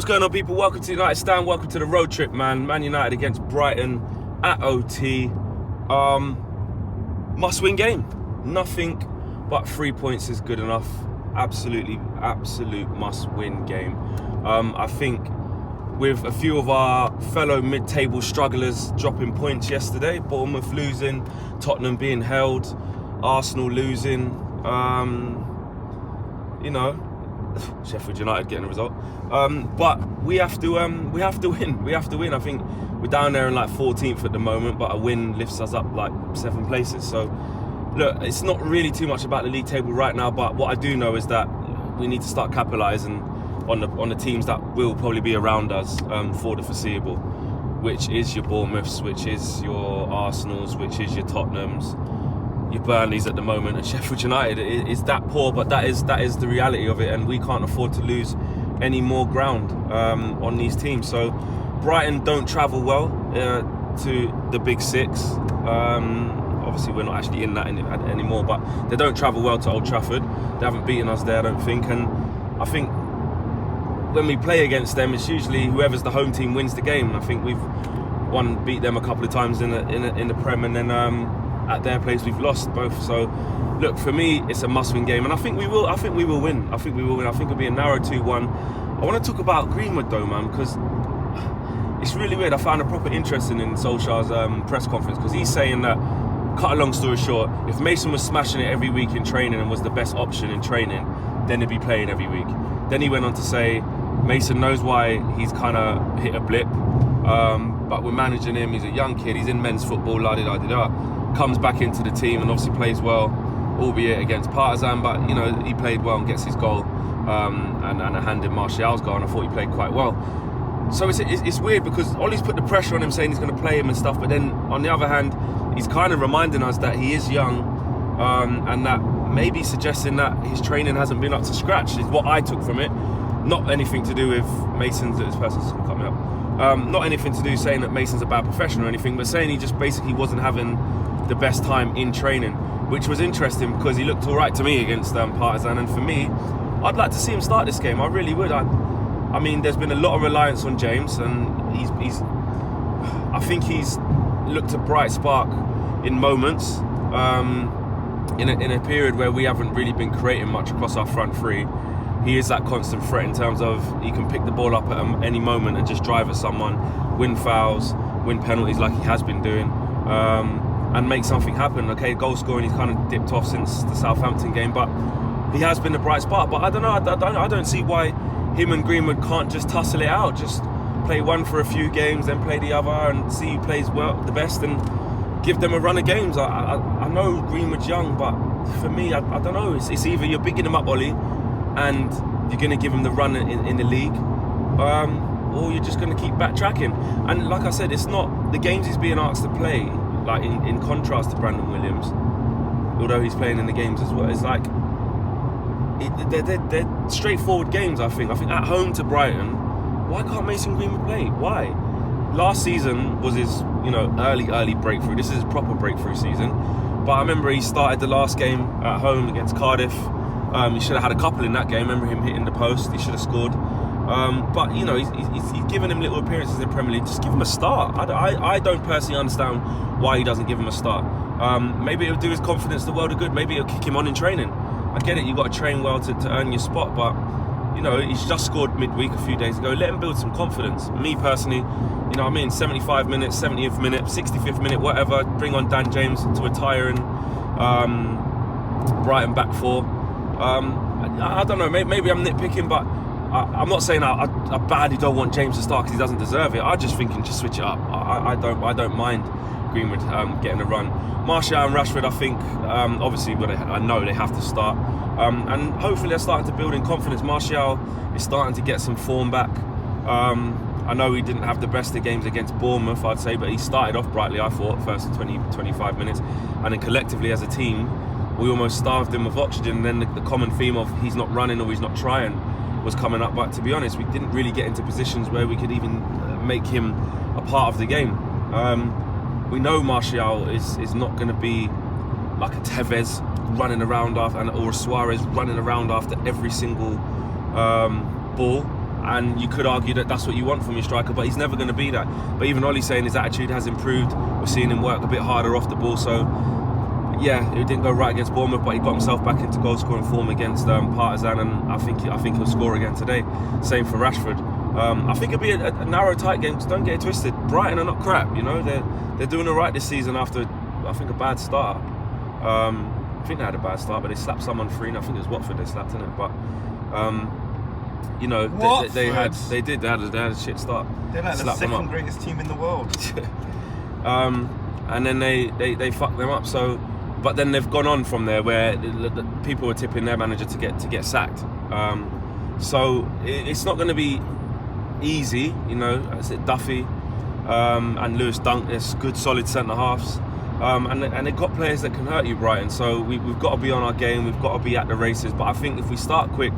going on, people? Welcome to United Stand. Welcome to the road trip, man. Man United against Brighton at OT. Must-win game. Nothing but 3 points is good enough. Absolute must-win game. I think with a few of our fellow mid-table strugglers dropping points yesterday, Bournemouth losing, Tottenham being held, Arsenal losing, Sheffield United getting a result. But we have to win. We have to win. I think we're down there in like 14th at the moment, but a win lifts us up like 7 places. So look, it's not really too much about the league table right now, but what I do know is that we need to start capitalising on the teams that will probably be around us for the foreseeable, which is your Bournemouths, which is your Arsenals, which is your Tottenhams, your Burnleys at the moment, and Sheffield United is that poor, but that is the reality of it, and we can't afford to lose any more ground on these teams. So Brighton don't travel well to the Big Six. Obviously, we're not actually in that anymore, but they don't travel well to Old Trafford. They haven't beaten us there, I don't think, and I think when we play against them, it's usually whoever's the home team wins the game. I think we've beat them a couple of times in the Prem, and then at their place we've lost both. So look, for me, it's a must-win game, and I think we will win. I think it'll be a narrow 2-1. I want to talk about Greenwood though, man, because it's really weird. I found a proper interest in Solskjaer's press conference, because he's saying that, cut a long story short, if Mason was smashing it every week in training and was the best option in training, then he'd be playing every week. Then he went on to say Mason knows why he's kind of hit a blip, but we're managing him. He's a young kid. He's in men's football. La-di-da-di-da. Comes back into the team and obviously plays well, albeit against Partizan, but he played well and gets his goal, and a hand in Martial's goal, and I thought he played quite well. So it's weird, because Ollie's put the pressure on him, saying he's going to play him and stuff, but then on the other hand, he's kind of reminding us that he is young, and that maybe suggesting that his training hasn't been up to scratch is what I took from it. Not anything to do with Mason's, this person's coming up, not anything to do saying that Mason's a bad professional or anything, but saying he just basically wasn't having the best time in training, which was interesting because he looked all right to me against Partizan, and for me, I'd like to see him start this game. I really would. I mean, there's been a lot of reliance on James, and I think he's looked a bright spark in moments, in a period where we haven't really been creating much across our front three. He is that constant threat in terms of he can pick the ball up at any moment and just drive at someone, win fouls, win penalties like he has been doing, and make something happen. Okay, goal scoring, he's kind of dipped off since the Southampton game, but he has been a bright spark. But I don't know, I don't see why him and Greenwood can't just tussle it out, just play one for a few games, then play the other, and see who plays well the best, and give them a run of games. I know Greenwood's young, but for me, I don't know. It's either you're bigging him up, Ollie, and you're going to give him the run in the league, or you're just going to keep backtracking. And like I said, it's not the games he's being asked to play, like in contrast to Brandon Williams, although he's playing in the games as well. It's like they're straightforward games. I think at home to Brighton, why can't Mason Greenwood play? Why? Last season was his early breakthrough. This is his proper breakthrough season. But I remember he started the last game at home against Cardiff. He should have had a couple in that game. I remember him hitting the post. He should have scored. But he's given him little appearances in the Premier League. Just give him a start. I don't personally understand why he doesn't give him a start. Maybe it'll do his confidence the world of good. Maybe it'll kick him on in training. I get it. You've got to train well to earn your spot, but he's just scored midweek a few days ago. Let him build some confidence. Me personally, 75 minutes, 70th minute, 65th minute, whatever. Bring on Dan James to a tiring Brighton back four. I don't know. Maybe I'm nitpicking, but I'm not saying I badly don't want James to start because he doesn't deserve it. I just think just switch it up. I don't mind Greenwood getting a run. Martial and Rashford, I think, obviously, but I know they have to start. And hopefully they're starting to build in confidence. Martial is starting to get some form back. I know he didn't have the best of games against Bournemouth, I'd say, but he started off brightly, I thought, first 20-25 minutes. And then collectively as a team, we almost starved him of oxygen. And then the common theme of he's not running or he's not trying was coming up. But to be honest, we didn't really get into positions where we could even make him a part of the game. We know Martial is not going to be like a Tevez running around after, or a Suarez running around after every single ball. and you could argue that that's what you want from your striker, but he's never going to be that. But even Ollie's saying his attitude has improved. We're seeing him work a bit harder off the ball. So yeah, it didn't go right against Bournemouth, but he got himself back into goal scoring form against Partizan, and I think he'll score again today. Same for Rashford. I think it'll be a narrow, tight game. Just don't get it twisted. Brighton are not crap, you know. They're doing all right this season after, I think, a bad start. I think they had a bad start, but they slapped someone 3-0. I think it was Watford they slapped, innit? But you know, they had a shit start. They're like the second greatest team in the world. And then they fucked them up. So, but then they've gone on from there, where the people were tipping their manager to get sacked. So it's not going to be easy, you know. Is it Duffy and Lewis Dunk? There's good, solid centre halves, and they've got players that can hurt you, Brighton. So we've got to be on our game. We've got to be at the races. But I think if we start quick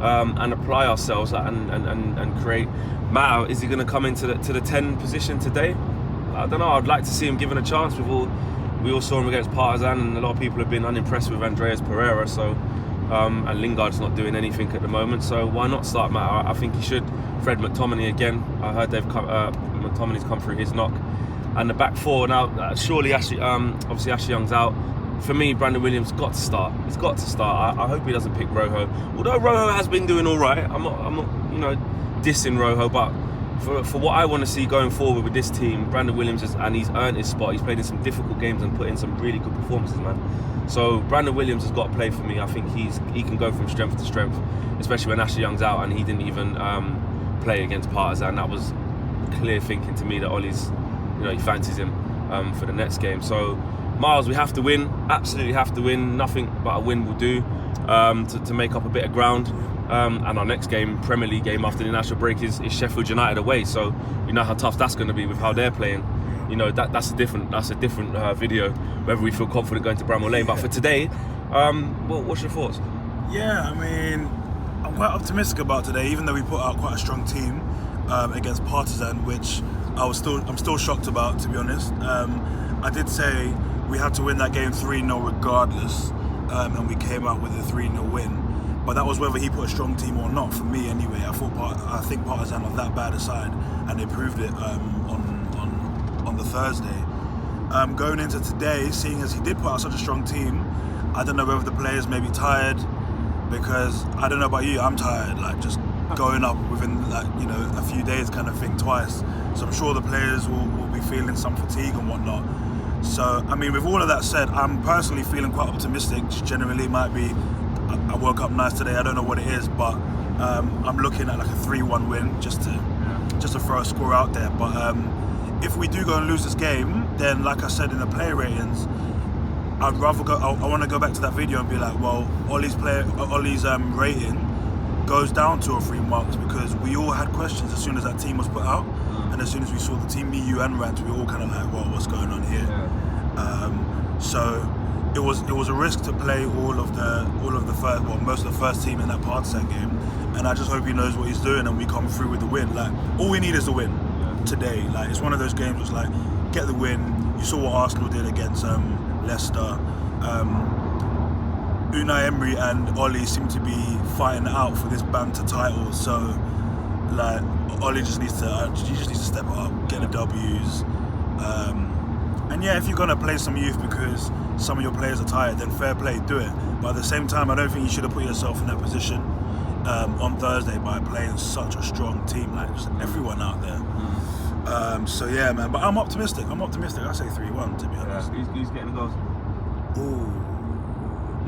and apply ourselves and create. Mao, is he going to come into the 10 position today? I don't know. I'd like to see him given a chance. We all saw him against Partizan, and a lot of people have been unimpressed with Andreas Pereira. So, and Lingard's not doing anything at the moment. So why not start Matt? I think he should. Fred McTominay again. I heard McTominay's come through his knock, and the back four now. Surely obviously Ashley Young's out. For me, Brandon Williams got to start. He's got to start. I hope he doesn't pick Rojo. Although Rojo has been doing all right. I'm not dissing Rojo, but for what I want to see going forward with this team, Brandon Williams he's earned his spot. He's played in some difficult games and put in some really good performances, man. So Brandon Williams has got to play for me. I think he can go from strength to strength, especially when Ashley Young's out and he didn't even play against Partizan. That was clear thinking to me that Ollie's, he fancies him for the next game. So Miles, we have to win. Absolutely have to win. Nothing but a win will do to make up a bit of ground. And our next game, Premier League game after the international break, is Sheffield United away. So you know how tough that's going to be with how they're playing. That's a different video. Whether we feel confident going to Bramall Lane, but for today, what's your thoughts? Yeah, I mean, I'm quite optimistic about today, even though we put out quite a strong team against Partizan, which I'm still shocked about, to be honest. I did say we had to win that game 3-0 regardless, and we came out with a 3-0 win. But that was whether he put a strong team or not. For me, anyway, I think Partizan are that bad a side, and they proved it on the Thursday. Going into today, seeing as he did put out such a strong team, I don't know whether the players may be tired, because I don't know about you, I'm tired. Like just going up within a few days, kind of thing, twice. So I'm sure the players will be feeling some fatigue and whatnot. So I mean, with all of that said, I'm personally feeling quite optimistic. Just generally, might be. I woke up nice today. I don't know what it is, but I'm looking at like a 3-1 win just to throw a score out there. But if we do go and lose this game, then like I said in the player ratings, I'd rather go. I want to go back to that video and be like, well, Ollie's rating goes down 2 or 3 marks, because we all had questions as soon as that team was put out, and as soon as we saw the team, me, you, and Rant, we were all kind of like, well, what's going on here? So. It was a risk to play most of the first team in that Partizan game, and I just hope he knows what he's doing and we come through with the win. Like all we need is the win today. Like it's one of those games. It's like get the win. You saw what Arsenal did against Leicester. Unai Emery and Ollie seem to be fighting it out for this banter title. So like Ollie just needs to step it up, get the W's. And yeah, if you're gonna play some youth because some of your players are tired, then fair play, do it. But at the same time, I don't think you should have put yourself in that position on Thursday by playing such a strong team, like just everyone out there. So yeah, man. But I'm optimistic. I say 3-1, to be honest. Yeah. Who's getting the goals? Ooh,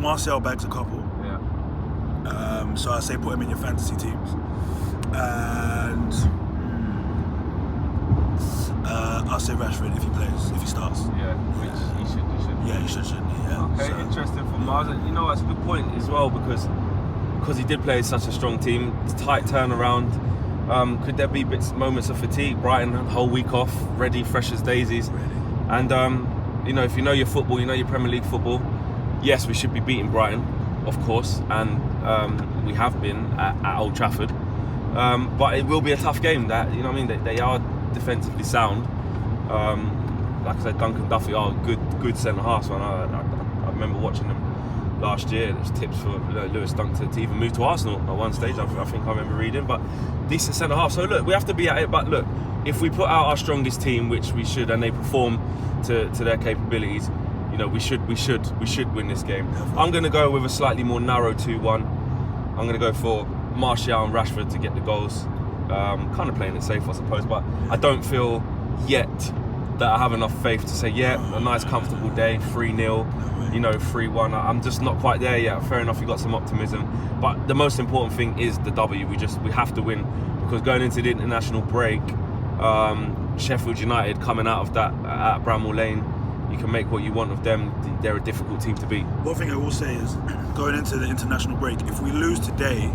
Martial bags a couple. Yeah. So I say put him in your fantasy teams. And I'll say Rashford if he starts. Yeah, which he should. Yeah, he should. Yeah. Okay, so. Interesting for Mars. That's a good point as well, because he did play such a strong team. It's tight turnaround. Could there be moments of fatigue? Brighton whole week off, ready, fresh as daisies. And if you know your football, you know your Premier League football. Yes, we should be beating Brighton, of course, and we have been at Old Trafford. But it will be a tough game. They are defensively sound. Like I said, Duncan Duffy are good centre halves. I remember watching them last year. There's tips for Lewis Dunk to even move to Arsenal at one stage. I think I remember reading, but decent centre half. So look, we have to be at it. But look, if we put out our strongest team, which we should, and they perform to their capabilities, you know, we should win this game. I'm going to go with a slightly more narrow 2-1. I'm going to go for Martial and Rashford to get the goals. Kind of playing it safe, I suppose, but I don't feel yet that I have enough faith to say, yeah, a nice comfortable day, 3-0, you know, 3-1. I'm just not quite there yet. Fair enough, you got some optimism, but the most important thing is the W. We have to win, because going into the international break, Sheffield United coming out of that at Bramall Lane, you can make what you want of them. They're a difficult team to beat. One thing I will say is, going into the international break, if we lose today,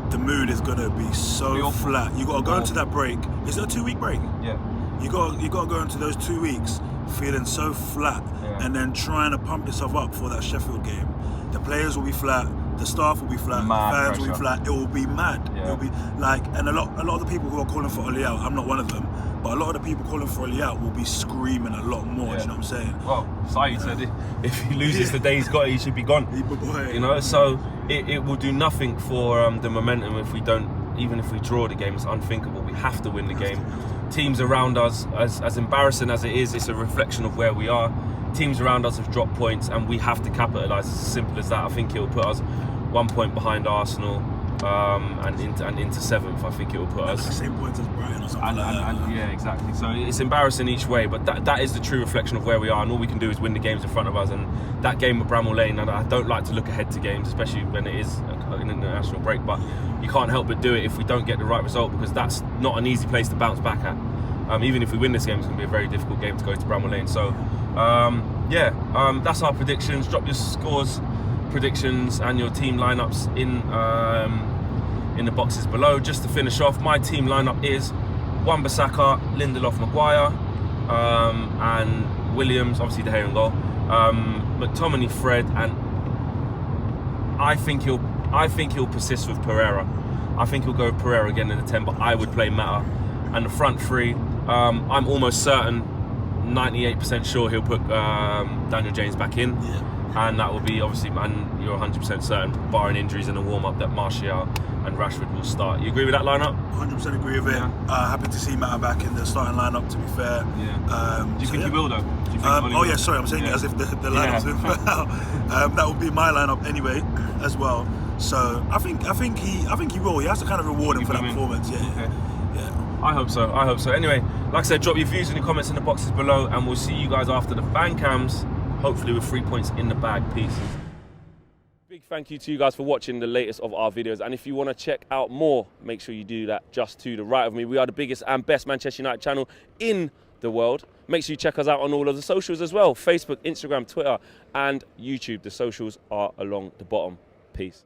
the mood is gonna be so flat. You gotta go into that break. Is it a 2-week break? Yeah. You gotta go into those 2 weeks feeling so flat, and then trying to pump yourself up for that Sheffield game. The players will be flat, the staff will be flat, Mad the fans pressure. will be flat. It will be mad. Yeah. It'll be like, and a lot of the people who are calling for Oli out, I'm not one of them, but a lot of the people calling for Oli out will be screaming a lot more. Do you know what I'm saying? Well, Saeed said if he loses the day he's got, he should be gone. Boy. You know, so it will do nothing for the momentum if we don't. Even if we draw the game, it's unthinkable. We have to win the game. Teams around us, as embarrassing as it is, it's a reflection of where we are. Teams around us have dropped points, and we have to capitalise. It's as simple as that. I think it will put us 1 point behind Arsenal, and into 7th. I think it will put us the same points as Brighton or something like that. yeah, exactly. So it's embarrassing each way, but that is the true reflection of where we are, and all we can do is win the games in front of us. And that game at Bramall Lane, and I don't like to look ahead to games, especially when it is an international break, but you can't help but do it if we don't get the right result, because that's not an easy place to bounce back at. Even if we win this game, it's going to be a very difficult game to go to Bramall Lane. So that's our predictions. Drop your scores, predictions, and your team lineups in the boxes below. Just to finish off, my team lineup is Wan-Bissaka, Lindelof, Maguire, and Williams, obviously De Gea in goal, McTominay, Fred, and I think he'll persist with Pereira. I think he'll go with Pereira again in the 10, but I would play Mata. And the front three, I'm almost certain, 98% sure he'll put Daniel James back in. Yeah. And that will be obviously, and you're 100% certain, barring injuries in the warm-up, that Martial and Rashford will start. You agree with that lineup? 100% agree with it. Happy to see Mata back in the starting lineup, to be fair. Yeah. Do you think he will, though? Do you think I'm saying it as if the lineup's been put out. That would be my lineup anyway, as well. So I think he will. He has to kind of reward him for that performance. Yeah. Okay. I hope so. Anyway, like I said, drop your views in the comments in the boxes below, and we'll see you guys after the fan cams, hopefully with 3 points in the bag. Peace. Big thank you to you guys for watching the latest of our videos, and if you want to check out more, make sure you do that just to the right of me. We are the biggest and best Manchester United channel in the world. Make sure you check us out on all of the socials as well: Facebook, Instagram, Twitter, and YouTube. The socials are along the bottom. Peace.